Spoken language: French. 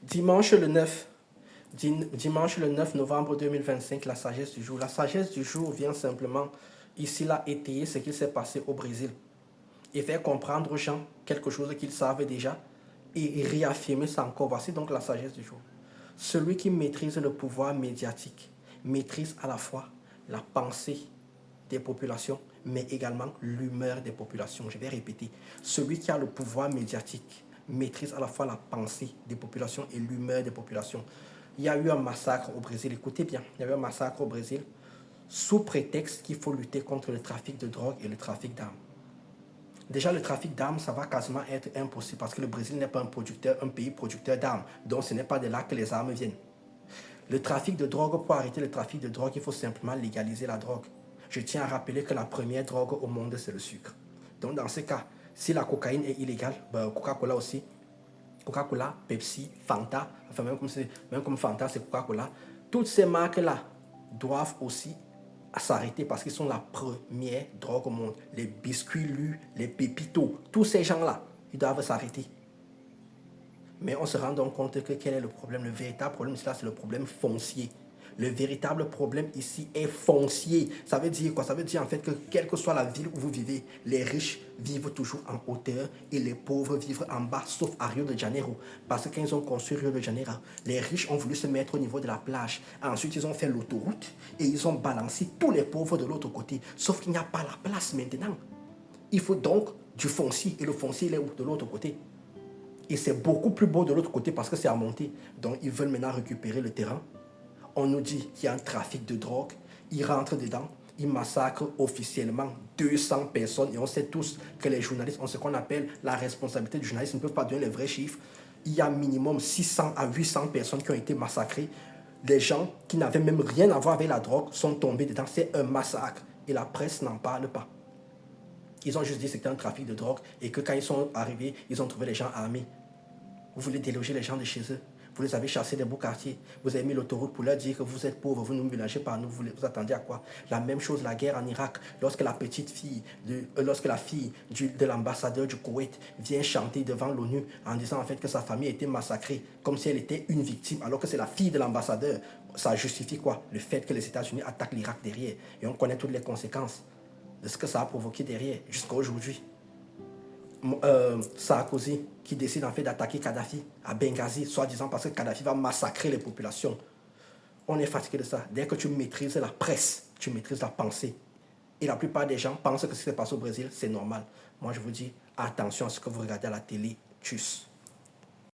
Dimanche le 9, dimanche le 9 novembre 2025, la sagesse du jour. La sagesse du jour vient simplement ici là étayer ce qui s'est passé au Brésil et faire comprendre aux gens quelque chose qu'ils savent déjà et réaffirmer ça encore. Voici donc la sagesse du jour. Celui qui maîtrise le pouvoir médiatique maîtrise à la fois la pensée des populations, mais également l'humeur des populations. Je vais répéter. Celui qui a le pouvoir médiatique maîtrise à la fois la pensée des populations et l'humeur des populations. Il y a eu un massacre au Brésil. Écoutez bien, il y a eu un massacre au Brésil sous prétexte qu'il faut lutter contre le trafic de drogue et le trafic d'armes. Déjà, le trafic d'armes, ça va quasiment être impossible parce que le Brésil n'est pas un pays producteur d'armes. Donc, ce n'est pas de là que les armes viennent. Le trafic de drogue, pour arrêter le trafic de drogue, il faut simplement légaliser la drogue. Je tiens à rappeler que la première drogue au monde, c'est le sucre. Donc, dans ce cas, si la cocaïne est illégale, ben, Coca-Cola aussi, Coca-Cola, Pepsi, Fanta, enfin même comme Fanta, c'est Coca-Cola, toutes ces marques-là doivent aussi s'arrêter parce qu'ils sont la première drogue au monde. Les biscuits lus, les pépitos, tous ces gens-là, ils doivent s'arrêter. Mais on se rend donc compte que quel est le problème? Le véritable problème, c'est le problème foncier. Le véritable problème ici est foncier. Ça veut dire quoi? Ça veut dire en fait que quelle que soit la ville où vous vivez, les riches vivent toujours en hauteur et les pauvres vivent en bas, sauf à Rio de Janeiro. Parce que quand ils ont construit Rio de Janeiro, les riches ont voulu se mettre au niveau de la plage. Ensuite, ils ont fait l'autoroute et ils ont balancé tous les pauvres de l'autre côté. Sauf qu'il n'y a pas la place maintenant. Il faut donc du foncier et le foncier il est où? De l'autre côté. Et c'est beaucoup plus beau de l'autre côté parce que c'est à monter. Donc, ils veulent maintenant récupérer le terrain. On nous dit qu'il y a un trafic de drogue. Ils rentrent dedans. Ils massacrent officiellement 200 personnes. Et on sait tous que les journalistes ont ce qu'on appelle la responsabilité du journaliste. Ils ne peuvent pas donner les vrais chiffres. Il y a minimum 600 à 800 personnes qui ont été massacrées. Des gens qui n'avaient même rien à voir avec la drogue sont tombés dedans. C'est un massacre. Et la presse n'en parle pas. Ils ont juste dit que c'était un trafic de drogue et que quand ils sont arrivés, ils ont trouvé les gens armés. Vous voulez déloger les gens de chez eux. Vous les avez chassés des beaux quartiers. Vous avez mis l'autoroute pour leur dire que vous êtes pauvres, vous nous mélangez par nous. Vous attendez à quoi? La même chose, la guerre en Irak. Lorsque la petite fille, lorsque la fille de l'ambassadeur du Koweït vient chanter devant l'ONU en disant en fait que sa famille a été massacrée comme si elle était une victime, alors que c'est la fille de l'ambassadeur, ça justifie quoi? Le fait que les États-Unis attaquent l'Irak derrière. Et on connaît toutes les conséquences de ce que ça a provoqué derrière jusqu'à aujourd'hui. Sarkozy qui décide en fait d'attaquer Kadhafi à Benghazi, soi-disant parce que Kadhafi va massacrer les populations. On est fatigué de ça. Dès que tu maîtrises la presse, tu maîtrises la pensée. Et la plupart des gens pensent que ce qui s'est passé au Brésil, c'est normal. Moi, je vous dis, attention à ce que vous regardez à la télé. Tchuss.